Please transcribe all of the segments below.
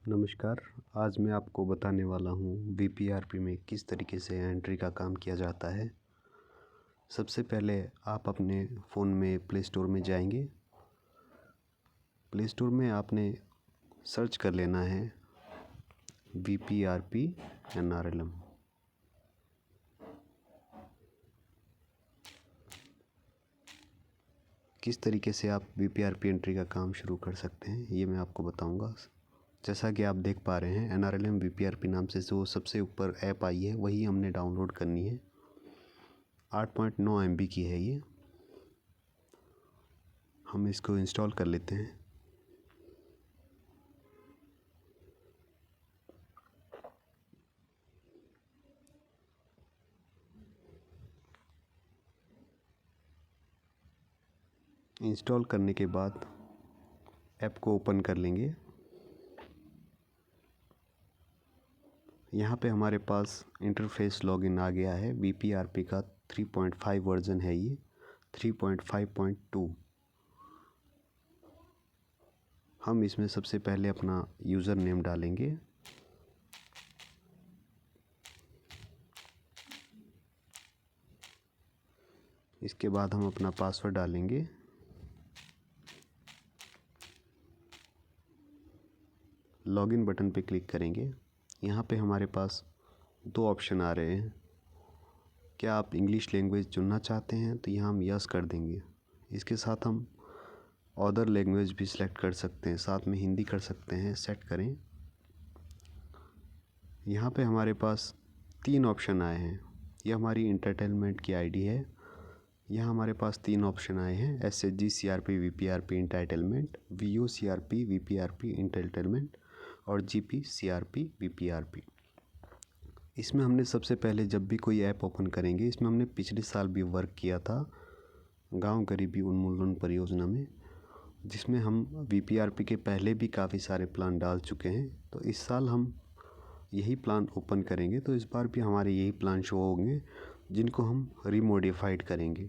नमस्कार। आज मैं आपको बताने वाला हूँ वीपीआरपी में किस तरीके से एंट्री का काम किया जाता है। सबसे पहले आप अपने फ़ोन में प्ले स्टोर में जाएंगे। प्ले स्टोर में आपने सर्च कर लेना है वीपीआरपी NRLM। किस तरीके से आप वीपीआरपी एंट्री का काम शुरू कर सकते हैं ये मैं आपको बताऊंगा। जैसा कि आप देख पा रहे हैं NRLM वीपीआरपी नाम से जो सबसे ऊपर ऐप आई है वही हमने डाउनलोड करनी है। 8.9 MB की है ये। हम इसको इंस्टॉल कर लेते हैं। इंस्टॉल करने के बाद ऐप को ओपन कर लेंगे। यहाँ पे हमारे पास इंटरफेस लॉगिन आ गया है। वीपीआरपी का 3.5 वर्जन है ये, 3.5.2। हम इसमें सबसे पहले अपना यूज़र नेम डालेंगे। इसके बाद हम अपना पासवर्ड डालेंगे। लॉगिन बटन पे क्लिक करेंगे। यहाँ पे हमारे पास दो ऑप्शन आ रहे हैं। क्या आप इंग्लिश लैंग्वेज चुनना चाहते हैं तो यहाँ हम यस कर देंगे। इसके साथ हम अदर लैंग्वेज भी सिलेक्ट कर सकते हैं, साथ में हिंदी कर सकते हैं। सेट करें। यहाँ पे हमारे पास 3 ऑप्शन आए हैं। यह हमारी इंटरटेनमेंट की आईडी है। यहाँ हमारे पास 3 ऑप्शन आए हैं: SHG CRP VPRP entitlement, VO CRP VPRP entitlement और GP CRP VPRP। इसमें हमने सबसे पहले जब भी कोई ऐप ओपन करेंगे, इसमें हमने पिछले साल भी वर्क किया था गांव गरीबी उन्मूलन परियोजना में, जिसमें हम VPRP के पहले भी काफ़ी सारे प्लान डाल चुके हैं। तो इस साल हम यही प्लान ओपन करेंगे, तो इस बार भी हमारे यही प्लान शो होंगे जिनको हम रिमॉडिफाइड करेंगे।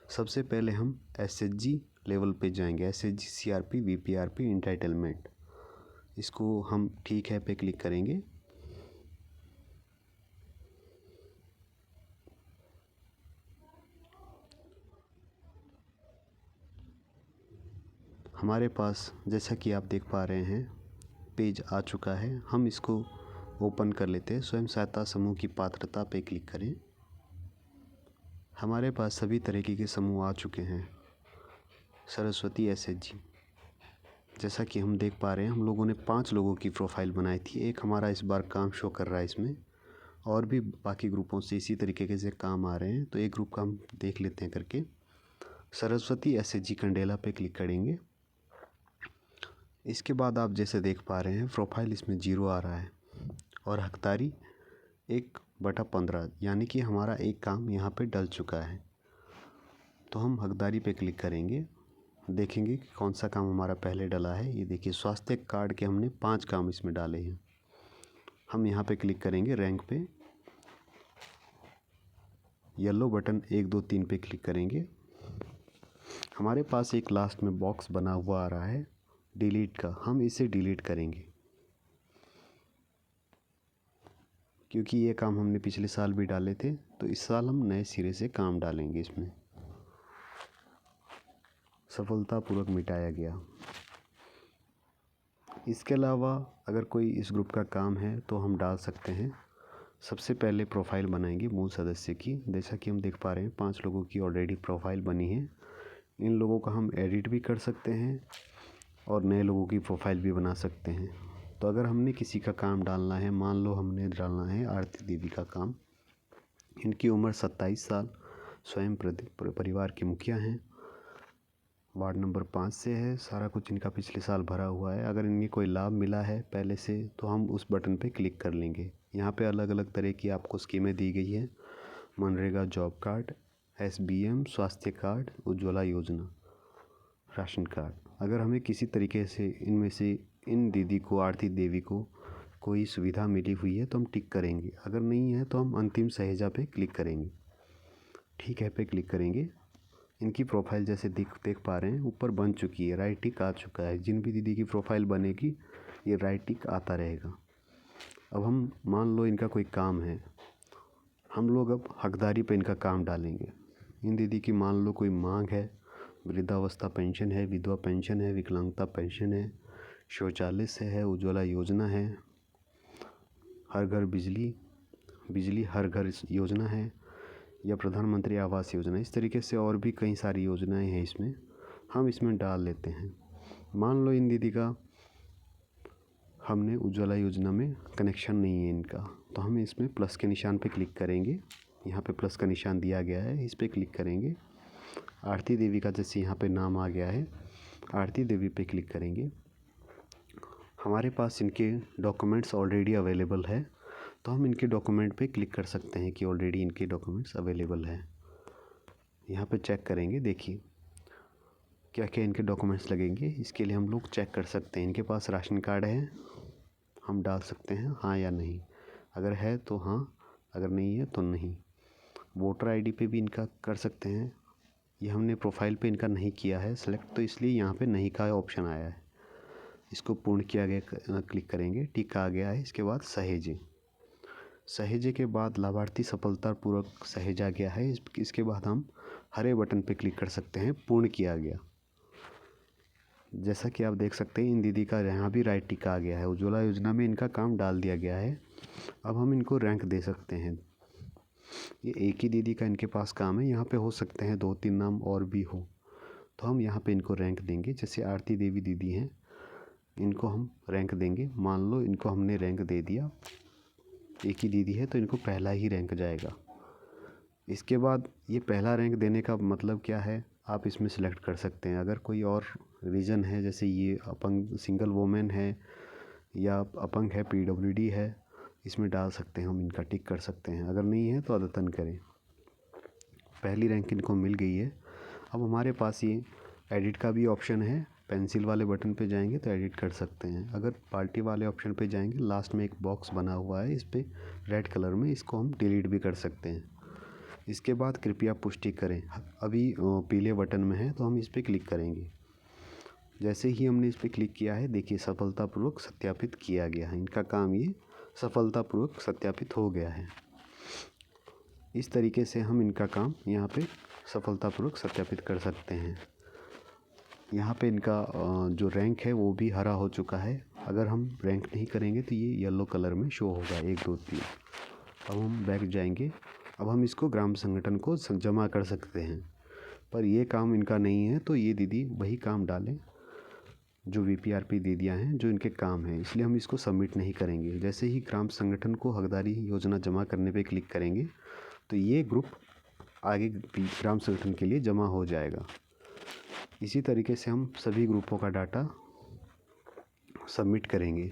सबसे पहले हम SHG लेवल पे जाएंगे, SHG CRP VPRP इंटाइटलमेंट। इसको हम ठीक है पे क्लिक करेंगे। हमारे पास जैसा कि आप देख पा रहे हैं पेज आ चुका है। हम इसको ओपन कर लेते हैं। स्वयं सहायता समूह की पात्रता पे क्लिक करें। हमारे पास सभी तरीके के समूह आ चुके हैं। सरस्वती SHG, जैसा कि हम देख पा रहे हैं हम लोगों ने 5 लोगों की प्रोफाइल बनाई थी। एक हमारा इस बार काम शो कर रहा है इसमें, और भी बाकी ग्रुपों से इसी तरीके से काम आ रहे हैं। तो एक ग्रुप का हम देख लेते हैं करके। सरस्वती SHG कंडेला पे क्लिक करेंगे। इसके बाद आप जैसे देख पा रहे हैं प्रोफाइल इसमें 0 आ रहा है और हकदारी 1/15, यानी कि हमारा एक काम यहाँ पे डल चुका है। तो हम हकदारी पे क्लिक करेंगे। देखेंगे कि कौन सा काम हमारा पहले डला है। ये देखिए स्वास्थ्य कार्ड के हमने 5 काम इसमें डाले हैं। हम यहाँ पे क्लिक करेंगे रैंक पे। येलो बटन 1 2 3 पे क्लिक करेंगे। हमारे पास एक लास्ट में बॉक्स बना हुआ आ रहा है डिलीट का, हम इसे डिलीट करेंगे क्योंकि ये काम हमने पिछले साल भी डाले थे। तो इस साल हम नए सिरे से काम डालेंगे इसमें। सफलतापूर्वक मिटाया गया। इसके अलावा अगर कोई इस ग्रुप का काम है तो हम डाल सकते हैं। सबसे पहले प्रोफाइल बनाएंगे मूल सदस्य की। जैसा कि हम देख पा रहे हैं 5 लोगों की ऑलरेडी प्रोफाइल बनी है। इन लोगों का हम एडिट भी कर सकते हैं और नए लोगों की प्रोफाइल भी बना सकते हैं। तो अगर हमने किसी का काम डालना है, मान लो हमने डालना है आरती देवी का काम। इनकी उम्र 27 साल, स्वयं परिवार के मुखिया हैं, वार्ड नंबर 5 से है। सारा कुछ इनका पिछले साल भरा हुआ है। अगर इन्हें कोई लाभ मिला है पहले से तो हम उस बटन पे क्लिक कर लेंगे। यहाँ पे अलग अलग तरह की आपको स्कीमें दी गई है: मनरेगा जॉब कार्ड, SBM स्वास्थ्य कार्ड, उज्ज्वला योजना, राशन कार्ड। अगर हमें किसी तरीके से इनमें से इन दीदी को, आरती देवी को कोई सुविधा मिली हुई है तो हम टिक करेंगे। अगर नहीं है तो हम अंतिम सहेजा पे क्लिक करेंगे। ठीक है पे क्लिक करेंगे। इनकी प्रोफाइल जैसे देख पा रहे हैं ऊपर बन चुकी है, राइट टिक आ चुका है। जिन भी दीदी की प्रोफाइल बनेगी ये राइट टिक आता रहेगा। अब हम मान लो इनका कोई काम है, हम लोग अब हकदारी पे इनका काम डालेंगे। इन दीदी की मान लो कोई मांग है, वृद्धावस्था पेंशन है, विधवा पेंशन है, विकलांगता पेंशन है, शौचालय से है, उज्ज्वला योजना है, हर घर बिजली, बिजली हर घर योजना है, या प्रधानमंत्री आवास योजना। इस तरीके से और भी कई सारी योजनाएं हैं इसमें, हम इसमें डाल लेते हैं। मान लो इन दीदी का हमने उज्ज्वला योजना में कनेक्शन नहीं है इनका, तो हम इसमें प्लस के निशान पे क्लिक करेंगे। यहाँ पे प्लस का निशान दिया गया है, इस पे क्लिक करेंगे। आरती देवी का जैसे यहाँ पे नाम आ गया है, आरती देवी पे क्लिक करेंगे। हमारे पास इनके डॉक्यूमेंट्स ऑलरेडी अवेलेबल है, तो हम इनके डॉक्यूमेंट पे क्लिक कर सकते हैं कि ऑलरेडी इनके डॉक्यूमेंट्स अवेलेबल है। यहाँ पे चेक करेंगे, देखिए क्या क्या इनके डॉक्यूमेंट्स लगेंगे। इसके लिए हम लोग चेक कर सकते हैं, इनके पास राशन कार्ड है, हम डाल सकते हैं हाँ या नहीं। अगर है तो हाँ, अगर नहीं है तो नहीं। वोटर आईडी पे भी इनका कर सकते हैं। ये हमने प्रोफाइल पे इनका नहीं किया है सेलेक्ट, तो इसलिए यहाँ पे नहीं का ऑप्शन आया है। इसको पूर्ण किया गया क्लिक करेंगे, टिक आ गया है। इसके बाद सहेजे, सहेजे के बाद लाभार्थी सफलतापूर्वक सहेजा गया है। इसके बाद हम हरे बटन पे क्लिक कर सकते हैं, पूर्ण किया गया। जैसा कि आप देख सकते हैं इन दीदी का यहाँ भी राइट टिक आ गया है, उज्ज्वला योजना में इनका काम डाल दिया गया है। अब हम इनको रैंक दे सकते हैं। ये एक ही दीदी का इनके पास काम है, यहाँ पे हो सकते हैं 2-3 नाम और भी हो, तो हम यहाँ पे इनको रैंक देंगे। जैसे आरती देवी दीदी हैं, इनको हम रैंक देंगे। मान लो इनको हमने रैंक दे दिया, एक ही दीदी है तो इनको पहला ही रैंक जाएगा। इसके बाद ये पहला रैंक देने का मतलब क्या है, आप इसमें सेलेक्ट कर सकते हैं। अगर कोई और रीज़न है, जैसे ये अपंग सिंगल वोमेन है या अपंग है, पीडब्ल्यूडी है, इसमें डाल सकते हैं, हम इनका टिक कर सकते हैं। अगर नहीं है तो अद्यतन करें। पहली रैंक इनको मिल गई है। अब हमारे पास ये एडिट का भी ऑप्शन है, पेंसिल वाले बटन पे जाएंगे तो एडिट कर सकते हैं। अगर पार्टी वाले ऑप्शन पे जाएंगे, लास्ट में एक बॉक्स बना हुआ है इस पर रेड कलर में, इसको हम डिलीट भी कर सकते हैं। इसके बाद कृपया पुष्टि करें, अभी पीले बटन में है तो हम इस पर क्लिक करेंगे। जैसे ही हमने इस पर क्लिक किया है, देखिए सफलतापूर्वक सत्यापित किया गया है। इनका काम ये सफलतापूर्वक सत्यापित हो गया है। इस तरीके से हम इनका काम यहाँ पे सफलतापूर्वक सत्यापित कर सकते हैं। यहाँ पे इनका जो रैंक है वो भी हरा हो चुका है। अगर हम रैंक नहीं करेंगे तो ये येलो कलर में शो होगा 1 2 3। अब हम बैक जाएंगे। अब हम इसको ग्राम संगठन को जमा कर सकते हैं, पर ये काम इनका नहीं है, तो ये दीदी वही काम डालें जो वीपीआरपी दीदियाँ हैं, जो इनके काम है, इसलिए हम इसको सबमिट नहीं करेंगे। जैसे ही ग्राम संगठन को हकदारी योजना जमा करने पे क्लिक करेंगे तो ये ग्रुप आगे ग्राम संगठन के लिए जमा हो जाएगा। इसी तरीके से हम सभी ग्रुपों का डाटा सबमिट करेंगे।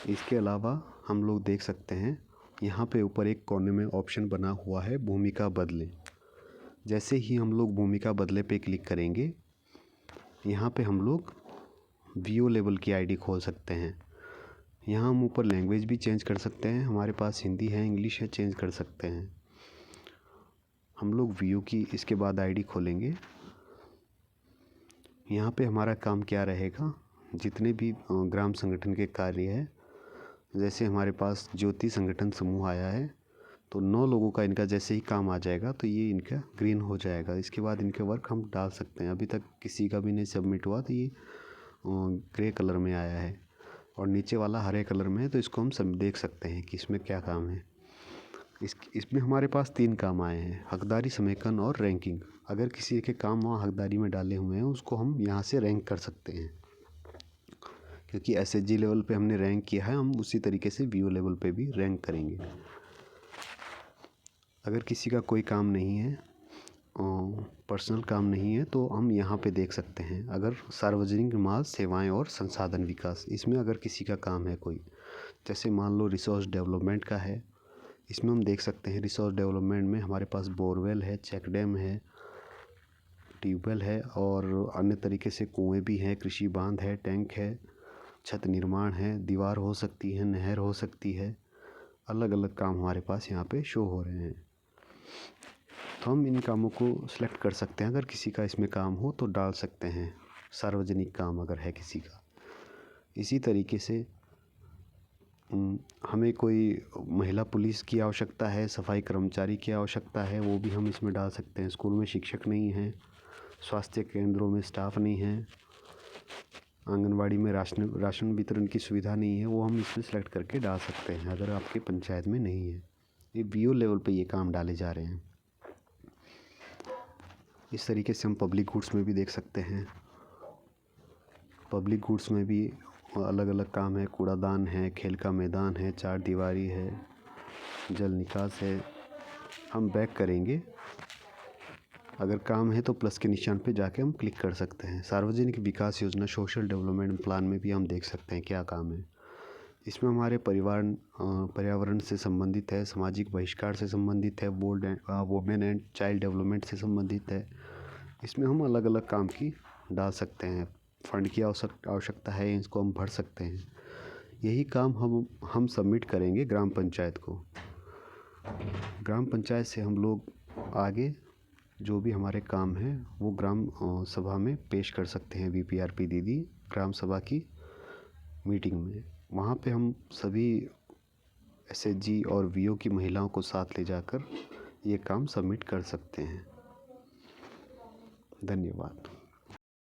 इसके अलावा हम लोग देख सकते हैं यहाँ पे ऊपर एक कोने में ऑप्शन बना हुआ है, भूमिका बदलें। जैसे ही हम लोग भूमिका बदले पे क्लिक करेंगे, यहाँ पे हम लोग वीओ लेवल की आईडी खोल सकते हैं। यहाँ हम ऊपर लैंग्वेज भी चेंज कर सकते हैं, हमारे पास हिंदी है, इंग्लिश है, चेंज कर सकते हैं। हम लोग वीओ की इसके बाद आईडी खोलेंगे। यहाँ पे हमारा काम क्या रहेगा, जितने भी ग्राम संगठन के कार्य है, जैसे हमारे पास ज्योति संगठन समूह आया है, तो 9 लोगों का इनका जैसे ही काम आ जाएगा तो ये इनका ग्रीन हो जाएगा। इसके बाद इनके वर्क हम डाल सकते हैं। अभी तक किसी का भी नहीं सबमिट हुआ, तो ये ग्रे कलर में आया है और नीचे वाला हरे कलर में है, तो इसको हम सब देख सकते हैं कि इसमें क्या काम है। इसमें हमारे पास 3 काम आए हैं, हकदारी, समेकन और रैंकिंग। अगर किसी के काम वहाँ हकदारी में डाले हुए हैं, उसको हम यहाँ से रैंक कर सकते हैं, क्योंकि एसएचजी लेवल पे हमने रैंक किया है, हम उसी तरीके से वीओ लेवल पे भी रैंक करेंगे। अगर किसी का कोई काम नहीं है, पर्सनल काम नहीं है, तो हम यहाँ पे देख सकते हैं। अगर सार्वजनिक माल सेवाएं और संसाधन विकास, इसमें अगर किसी का काम है कोई, जैसे मान लो रिसोर्स डेवलपमेंट का है, इसमें हम देख सकते हैं रिसोर्स डेवलपमेंट में हमारे पास बोरवेल है, चेक डैम है, ट्यूबवेल है और अन्य तरीके से कुएँ भी हैं, कृषि बांध है, टैंक है, छत निर्माण है, दीवार हो सकती है, नहर हो सकती है। अलग अलग काम हमारे पास यहाँ पे शो हो रहे हैं, तो हम इन कामों को सिलेक्ट कर सकते हैं। अगर किसी का इसमें काम हो तो डाल सकते हैं, सार्वजनिक काम अगर है किसी का। इसी तरीके से हमें कोई महिला पुलिस की आवश्यकता है, सफाई कर्मचारी की आवश्यकता है, वो भी हम इसमें डाल सकते हैं। स्कूल में शिक्षक नहीं हैं, स्वास्थ्य केंद्रों में स्टाफ नहीं है, आंगनवाड़ी में राशन वितरण की सुविधा नहीं है, वो हम इसमें सेलेक्ट करके डाल सकते हैं अगर आपके पंचायत में नहीं है। ये बीओ लेवल पे ये काम डाले जा रहे हैं। इस तरीके से हम पब्लिक गुड्स में भी देख सकते हैं। पब्लिक गुड्स में भी अलग अलग काम है, कूड़ादान है, खेल का मैदान है, चार दीवारी है, जल निकास है। हम बैक करेंगे, अगर काम है तो प्लस के निशान पे जाके हम क्लिक कर सकते हैं। सार्वजनिक विकास योजना सोशल डेवलपमेंट प्लान में भी हम देख सकते हैं क्या काम है। इसमें हमारे पर्यावरण से संबंधित है, सामाजिक बहिष्कार से संबंधित है, वुमेन एंड चाइल्ड डेवलपमेंट से संबंधित है। इसमें हम अलग अलग काम की डाल सकते हैं। फंड की आवश्यकता है, इसको हम भर सकते हैं। यही काम हम सबमिट करेंगे ग्राम पंचायत को। ग्राम पंचायत से हम लोग आगे जो भी हमारे काम हैं वो ग्राम सभा में पेश कर सकते हैं। वीपीआरपी दीदी ग्राम सभा की मीटिंग में, वहाँ पे हम सभी एसएचजी और वीओ की महिलाओं को साथ ले जाकर ये काम सबमिट कर सकते हैं। धन्यवाद।